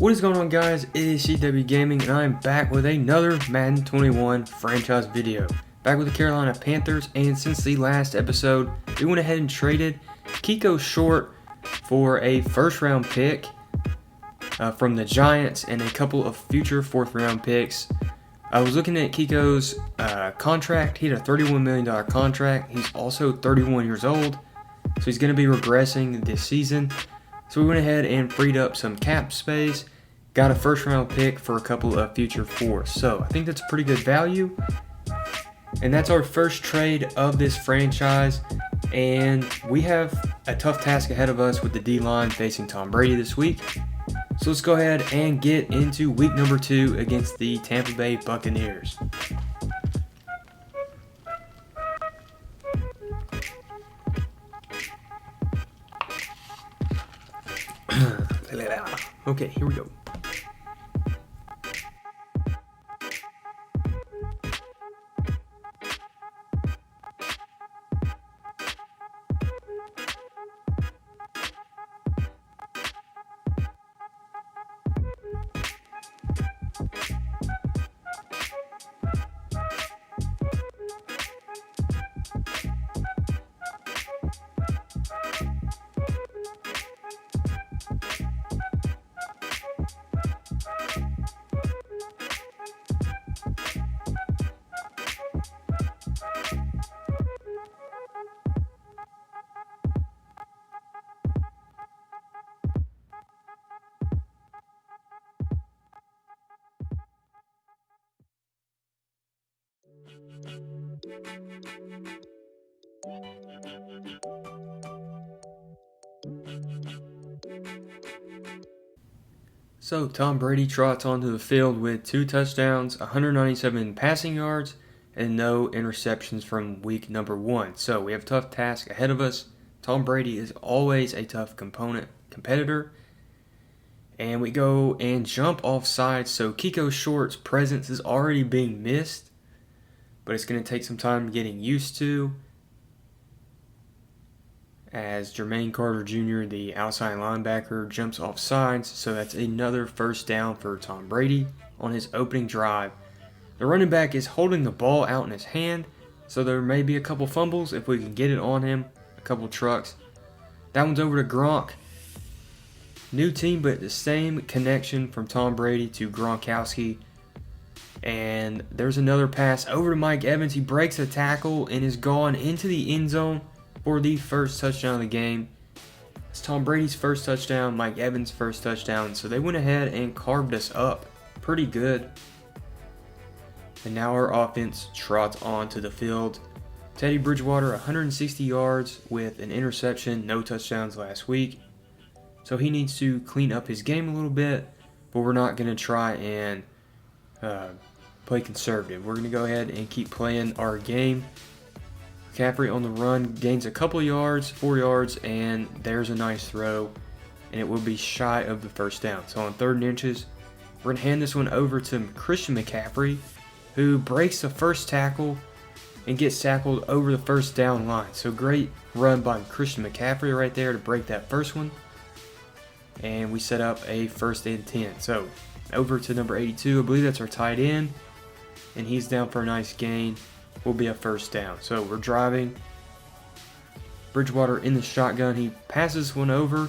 What is going on, guys? It is CWgaming and I'm back with another Madden 21 franchise video. Back with the Carolina Panthers, and since the last episode, we went ahead and traded Kiko Short for a first round pick from the Giants and a couple of future fourth round picks. I was looking at Kiko's contract. He had a $31 million contract. He's also 31 years old, so he's going to be regressing this season. So we went ahead and freed up some cap space, got a first round pick for a couple of future fourths. So I think that's pretty good value. And that's our first trade of this franchise. And we have a tough task ahead of us with the D-line facing Tom Brady this week. So let's go ahead and get into week number 2 against the Tampa Bay Buccaneers. Okay, here we go. So Tom Brady trots onto the field with 2 touchdowns, 197 passing yards, and no interceptions from week number 1. So we have a tough task ahead of us. Tom Brady is always a tough competitor. And we go and jump off sides, so Kiko Short's presence is already being missed, but it's going to take some time getting used to, as Jermaine Carter Jr., the outside linebacker, jumps off sides. So that's another first down for Tom Brady on his opening drive. The running back is holding the ball out in his hand, so there may be a couple fumbles if we can get it on him, a couple trucks. That one's over to Gronk. New team, but the same connection from Tom Brady to Gronkowski. And there's another pass over to Mike Evans. He breaks a tackle and is gone into the end zone for the first touchdown of the game. It's Tom Brady's first touchdown, Mike Evans' first touchdown. So they went ahead and carved us up pretty good. And now our offense trots onto the field. Teddy Bridgewater, 160 yards with an interception, no touchdowns last week. So he needs to clean up his game a little bit, but we're not going to try and play conservative. We're going to go ahead and keep playing our game. McCaffrey on the run gains a couple yards, 4 yards, and there's a nice throw, and it will be shy of the first down. So on 3rd and inches, we're going to hand this one over to Christian McCaffrey, who breaks the first tackle and gets tackled over the first down line. So great run by Christian McCaffrey right there to break that first one. And we set up a 1st and 10. So over to number 82, I believe that's our tight end, and he's down for a nice gain. Will be a first down. So we're driving. Bridgewater in the shotgun. He passes one over,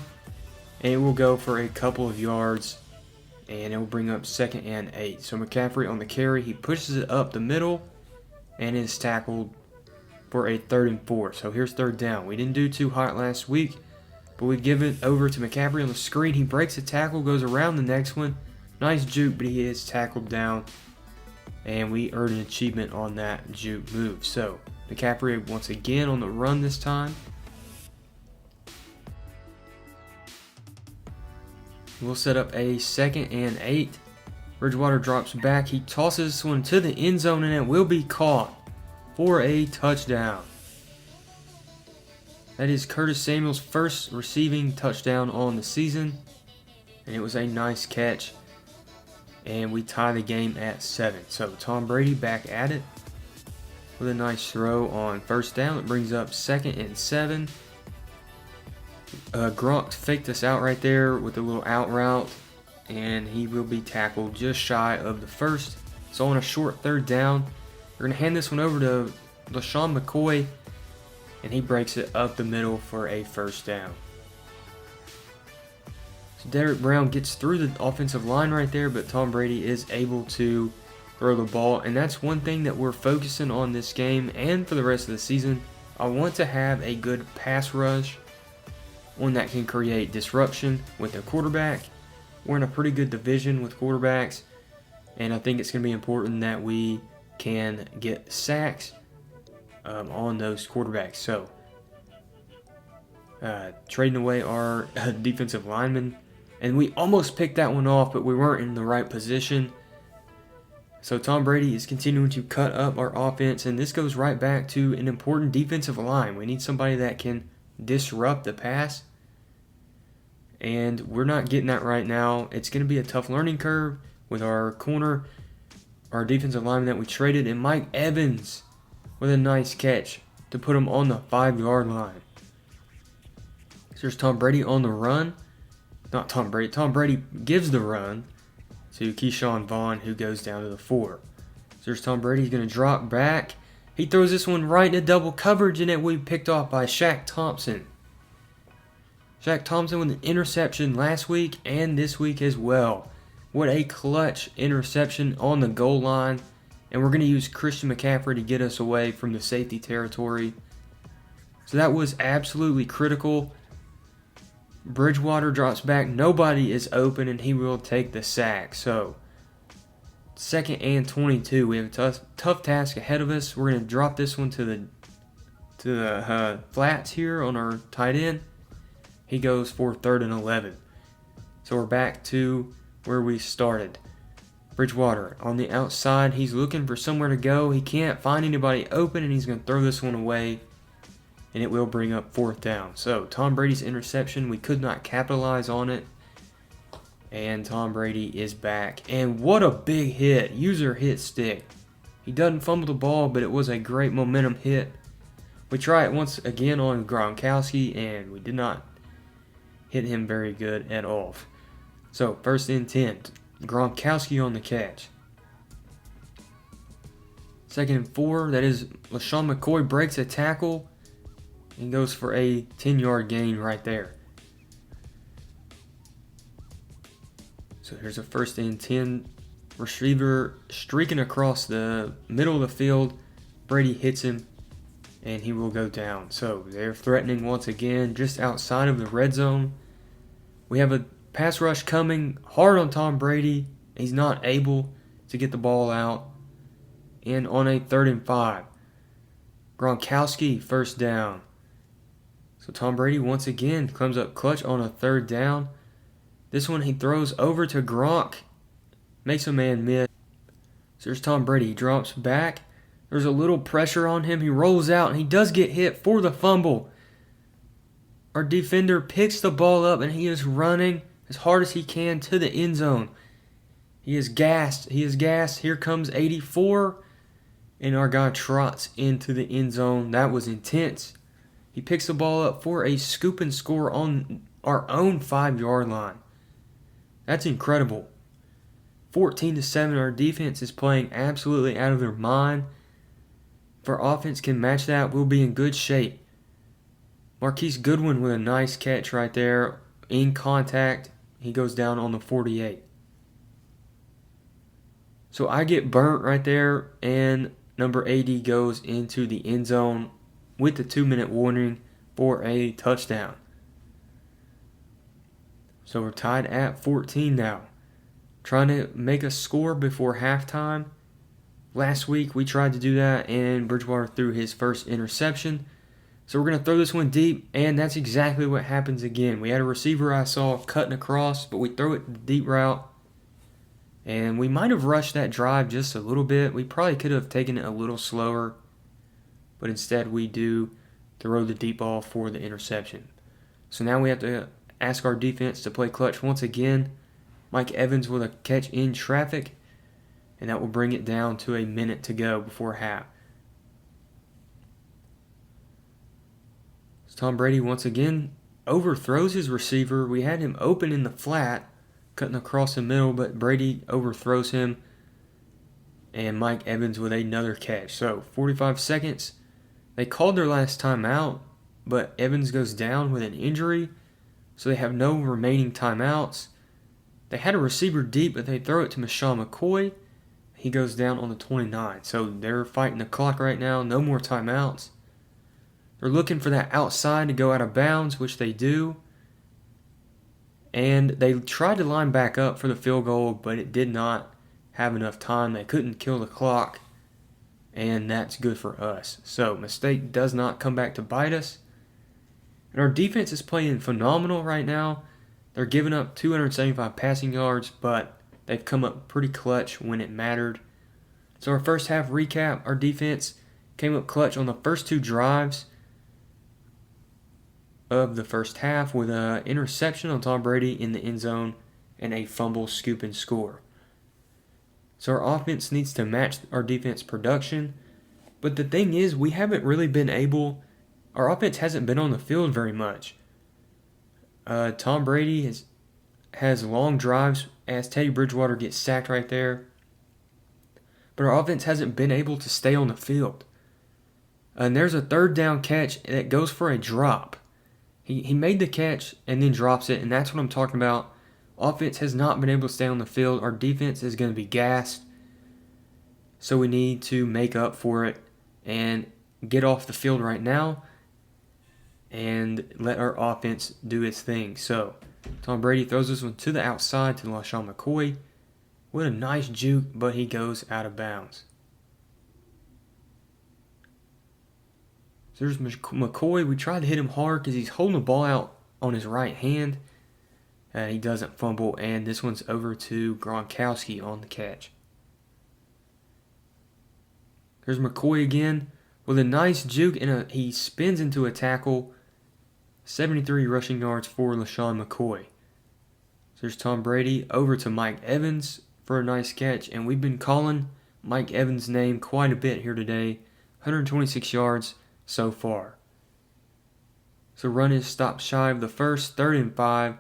and it will go for a couple of yards, and it will bring up 2nd and 8. So McCaffrey on the carry. He pushes it up the middle and is tackled for a 3rd and 4. So here's 3rd down. We didn't do too hot last week, but we give it over to McCaffrey on the screen. He breaks a tackle, goes around the next one. Nice juke, but he is tackled down. And we earned an achievement on that juke move. So McCaffrey once again on the run this time. We'll set up a 2nd and 8. Bridgewater drops back. He tosses this one to the end zone, and it will be caught for a touchdown. That is Curtis Samuel's first receiving touchdown on the season, and it was a nice catch. And we tie the game at 7. So Tom Brady back at it with a nice throw on 1st down. It brings up 2nd and 7. Gronk faked us out right there with a little out route, and he will be tackled just shy of the first. So on a short 3rd down, we're going to hand this one over to LaShawn McCoy, and he breaks it up the middle for a 1st down. So Derek Brown gets through the offensive line right there, but Tom Brady is able to throw the ball, and that's one thing that we're focusing on this game and for the rest of the season. I want to have a good pass rush, one that can create disruption with the quarterback. We're in a pretty good division with quarterbacks, and I think it's going to be important that we can get sacks on those quarterbacks. So, trading away our defensive lineman, and we almost picked that one off, but we weren't in the right position. So Tom Brady is continuing to cut up our offense, and this goes right back to an important defensive line. We need somebody that can disrupt the pass, and we're not getting that right now. It's going to be a tough learning curve with our corner, our defensive lineman that we traded, and Mike Evans with a nice catch to put him on the 5-yard line. So there's Tom Brady on the run. Not Tom Brady. Tom Brady gives the run to Keyshawn Vaughn, who goes down to the 4. So there's Tom Brady. He's going to drop back. He throws this one right into double coverage, and it will be picked off by Shaq Thompson. Shaq Thompson with an interception last week and this week as well. What a clutch interception on the goal line. And we're going to use Christian McCaffrey to get us away from the safety territory. So that was absolutely critical. Bridgewater drops back. Nobody is open, and he will take the sack. So, 2nd and 22. We have a tough task ahead of us. We're going to drop this one to the flats here on our tight end. He goes for 3rd and 11. So we're back to where we started. Bridgewater on the outside. He's looking for somewhere to go. He can't find anybody open, and he's going to throw this one away, and it will bring up 4th down. So Tom Brady's interception, we could not capitalize on it, and Tom Brady is back. And what a big hit. User hit stick. He doesn't fumble the ball, but it was a great momentum hit. We try it once again on Gronkowski, and we did not hit him very good at all. So 1st and 10. Gronkowski on the catch. 2nd and 4. That is LaShawn McCoy breaks a tackle and goes for a 10-yard gain right there. So here's a 1st and 10. Receiver streaking across the middle of the field. Brady hits him, and he will go down. So they're threatening once again just outside of the red zone. We have a pass rush coming hard on Tom Brady. He's not able to get the ball out. And on a 3rd and 5. Gronkowski, 1st down. So Tom Brady once again comes up clutch on a 3rd down. This one he throws over to Gronk. Makes a man miss. So there's Tom Brady. He drops back. There's a little pressure on him. He rolls out, and he does get hit for the fumble. Our defender picks the ball up, and he is running as hard as he can to the end zone. He is gassed. Here comes 84. And our guy trots into the end zone. That was intense. He picks the ball up for a scoop and score on our own 5-yard line. That's incredible. 14-7. Our defense is playing absolutely out of their mind. If our offense can match that, we'll be in good shape. Marquise Goodwin with a nice catch right there. In contact. He goes down on the 48. So I get burnt right there, and number 80 goes into the end zone with the 2-minute warning for a touchdown. So we're tied at 14 now. Trying to make a score before halftime. Last week we tried to do that, and Bridgewater threw his first interception. So we're going to throw this one deep, and that's exactly what happens again. We had a receiver I saw cutting across, but we throw it the deep route. And we might have rushed that drive just a little bit. We probably could have taken it a little slower. But instead we do throw the deep ball for the interception. So now we have to ask our defense to play clutch once again. Mike Evans with a catch in traffic. And that will bring it down to a minute to go before half. So Tom Brady once again overthrows his receiver. We had him open in the flat. cutting across the middle, but Brady overthrows him. And Mike Evans with another catch. So 45 seconds. They called their last timeout, but Evans goes down with an injury. So they have no remaining timeouts. They had a receiver deep, but they throw it to Michelle McCoy. He goes down on the 29. So they're fighting the clock right now. No more timeouts. They're looking for that outside to go out of bounds, which they do. And they tried to line back up for the field goal, but it did not have enough time. They couldn't kill the clock. And that's good for us. So mistake does not come back to bite us. And our defense is playing phenomenal right now. They're giving up 275 passing yards, but they've come up pretty clutch when it mattered. So our first half recap, our defense came up clutch on the first 2 drives of the first half with an interception on Tom Brady in the end zone and a fumble, scoop, and score. So our offense needs to match our defense production. But the thing is, we haven't really been able, our offense hasn't been on the field very much. Tom Brady has long drives as Teddy Bridgewater gets sacked right there. But our offense hasn't been able to stay on the field. And there's a third down catch that goes for a drop. He made the catch and then drops it, and that's what I'm talking about. Offense has not been able to stay on the field. Our defense is going to be gassed. So we need to make up for it and get off the field right now and let our offense do its thing. So Tom Brady throws this one to the outside to LaShawn McCoy. What a nice juke, but he goes out of bounds. So there's McCoy. We tried to hit him hard because he's holding the ball out on his right hand. He doesn't fumble, and this one's over to Gronkowski on the catch. There's McCoy again with a nice juke, and he spins into a tackle. 73 rushing yards for LaShawn McCoy. So there's Tom Brady over to Mike Evans for a nice catch, and we've been calling Mike Evans' name quite a bit here today. 126 yards so far. So run is stopped shy of the first, 3rd and 5.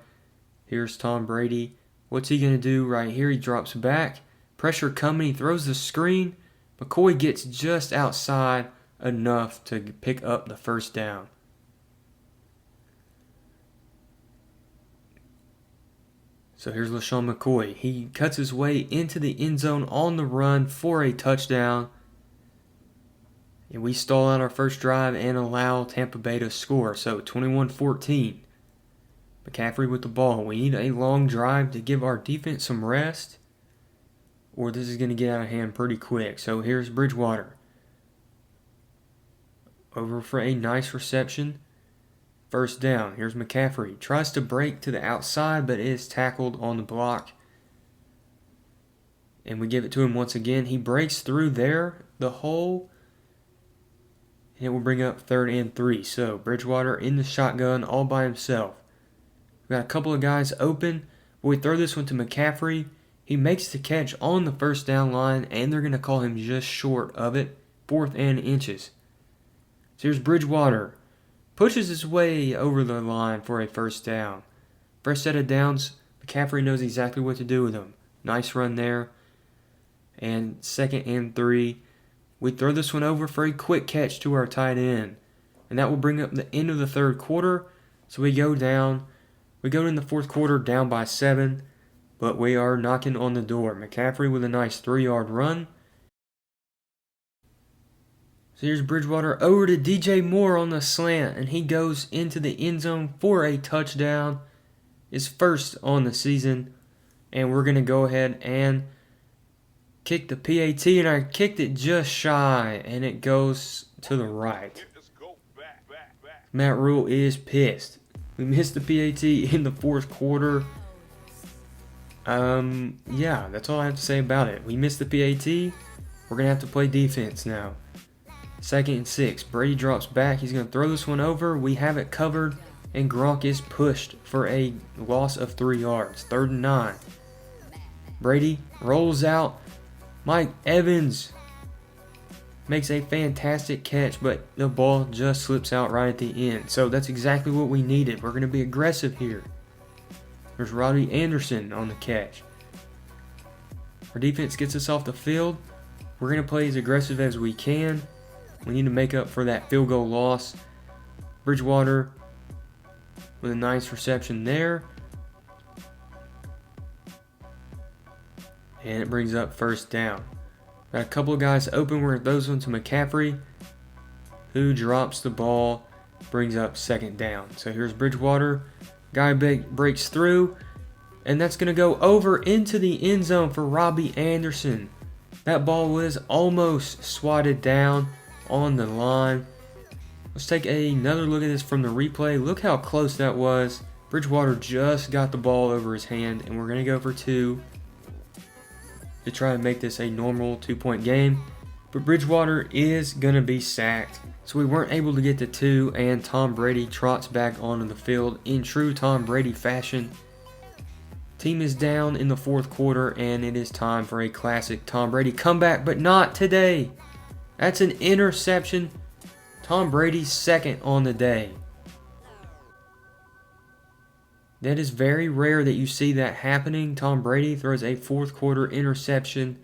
Here's Tom Brady. What's he going to do right here? He drops back. Pressure coming. He throws the screen. McCoy gets just outside enough to pick up the first down. So here's LaShawn McCoy. He cuts his way into the end zone on the run for a touchdown. And we stall out our first drive and allow Tampa Bay to score. So 21-14. McCaffrey with the ball. We need a long drive to give our defense some rest, or this is going to get out of hand pretty quick. So here's Bridgewater. Over for a nice reception. First down. Here's McCaffrey. Tries to break to the outside, but is tackled on the block. And we give it to him once again. He breaks through there, the hole, and it will bring up 3rd and 3. So Bridgewater in the shotgun all by himself. We got a couple of guys open. We throw this one to McCaffrey. He makes the catch on the first down line, and they're going to call him just short of it. 4th and inches. So here's Bridgewater. Pushes his way over the line for a first down. First set of downs, McCaffrey knows exactly what to do with them. Nice run there. And 2nd and 3. We throw this one over for a quick catch to our tight end. And that will bring up the end of the 3rd quarter. So we go down. We go in the 4th quarter down by 7. But we are knocking on the door. McCaffrey with a nice 3-yard run. So here's Bridgewater over to DJ Moore on the slant. And he goes into the end zone for a touchdown. His first on the season. And we're going to go ahead and kick the PAT. And I kicked it just shy. And it goes to the right. Matt Rule is pissed. We missed the PAT in the 4th quarter. Yeah, that's all I have to say about it. We missed the PAT. We're going to have to play defense now. 2nd and 6. Brady drops back. He's going to throw this one over. We have it covered. And Gronk is pushed for a loss of 3 yards. 3rd and 9. Brady rolls out. Mike Evans makes a fantastic catch, but the ball just slips out right at the end. So that's exactly what we needed. We're going to be aggressive here. There's Robbie Anderson on the catch. Our defense gets us off the field. We're going to play as aggressive as we can. We need to make up for that field goal loss. Bridgewater with a nice reception there. And it brings up first down. Got a couple of guys open. We're going to throw this one to McCaffrey, who drops the ball, brings up second down. So here's Bridgewater. Guy breaks through, and that's going to go over into the end zone for Robbie Anderson. That ball was almost swatted down on the line. Let's take another look at this from the replay. Look how close that was. Bridgewater just got the ball over his hand, and we're going to go for 2 to try and make this a normal 2-point game. But Bridgewater is going to be sacked. So we weren't able to get to 2, and Tom Brady trots back onto the field in true Tom Brady fashion. Team is down in the fourth quarter, and it is time for a classic Tom Brady comeback, but not today. That's an interception. Tom Brady's second on the day. That is very rare that you see that happening. Tom Brady throws a fourth quarter interception.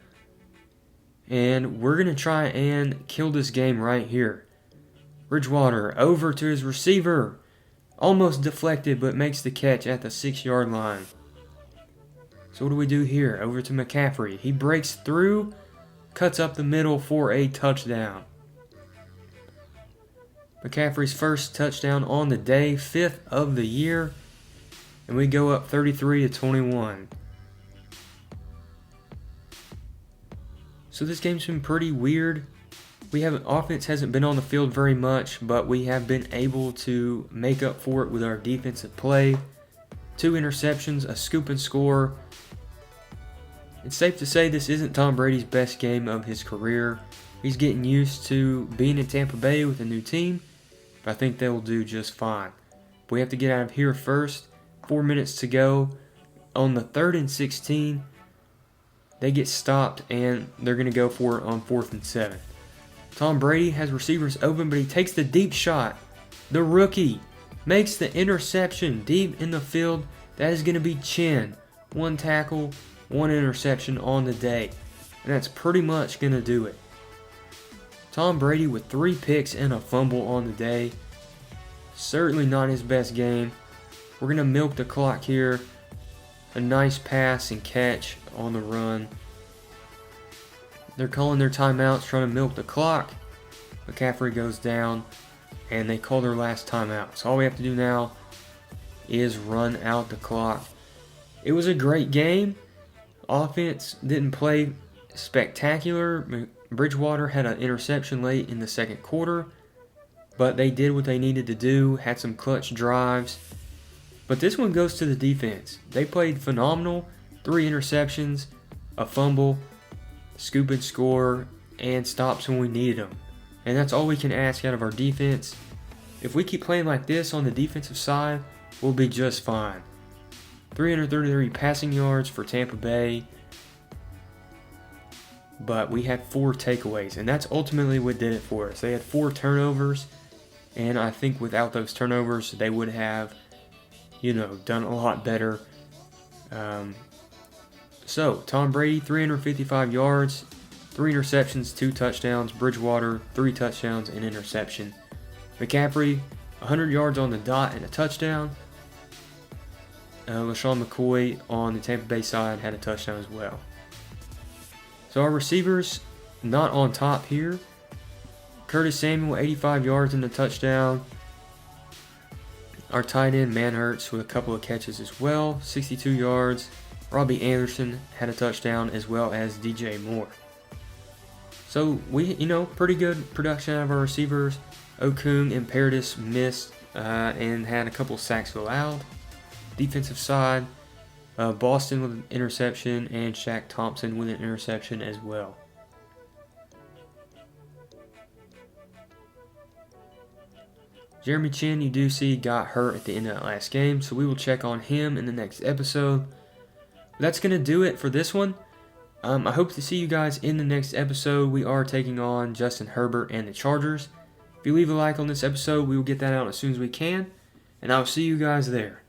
And we're going to try and kill this game right here. Bridgewater over to his receiver. Almost deflected, but makes the catch at the 6-yard line. So what do we do here? Over to McCaffrey. He breaks through, cuts up the middle for a touchdown. McCaffrey's first touchdown on the day, 5th of the year. And we go up 33-21. So this game's been pretty weird. Offense hasn't been on the field very much, but we have been able to make up for it with our defensive play. 2 interceptions, a scoop and score. It's safe to say this isn't Tom Brady's best game of his career. He's getting used to being in Tampa Bay with a new team, but I think they'll do just fine. But we have to get out of here first. 4 minutes to go. On the 3rd and 16, they get stopped, and they're going to go for it on 4th and 7. Tom Brady has receivers open, but he takes the deep shot. The rookie makes the interception deep in the field. That is going to be Chin. 1 tackle, 1 interception on the day. And that's pretty much going to do it. Tom Brady with 3 picks and a fumble on the day. Certainly not his best game. We're going to milk the clock here. A nice pass and catch on the run. They're calling their timeouts, trying to milk the clock. McCaffrey goes down, and they call their last timeout. So all we have to do now is run out the clock. It was a great game. Offense didn't play spectacular. Bridgewater had an interception late in the second quarter, but they did what they needed to do, had some clutch drives. But this one goes to the defense. They played phenomenal. 3 interceptions, a fumble, scoop and score, and stops when we needed them. And that's all we can ask out of our defense. If we keep playing like this on the defensive side, we'll be just fine. 333 passing yards for Tampa Bay. But we had 4 takeaways, and that's ultimately what did it for us. They had 4 turnovers, and I think without those turnovers, they would have done a lot better. So, Tom Brady, 355 yards, 3 interceptions, 2 touchdowns. Bridgewater, 3 touchdowns and interception. McCaffrey, 100 yards on the dot and a touchdown. LaShawn McCoy on the Tampa Bay side had a touchdown as well. So our receivers, not on top here. Curtis Samuel, 85 yards and a touchdown. Our tight end, Manhurts, with a couple of catches as well, 62 yards. Robbie Anderson had a touchdown, as well as DJ Moore. So we, pretty good production out of our receivers. Okung and Paradis missed and had a couple sacks allowed. Defensive side, Boston with an interception and Shaq Thompson with an interception as well. Jeremy Chin, you do see, got hurt at the end of that last game, so we will check on him in the next episode. That's going to do it for this one. I hope to see you guys in the next episode. We are taking on Justin Herbert and the Chargers. If you leave a like on this episode, we will get that out as soon as we can, and I'll see you guys there.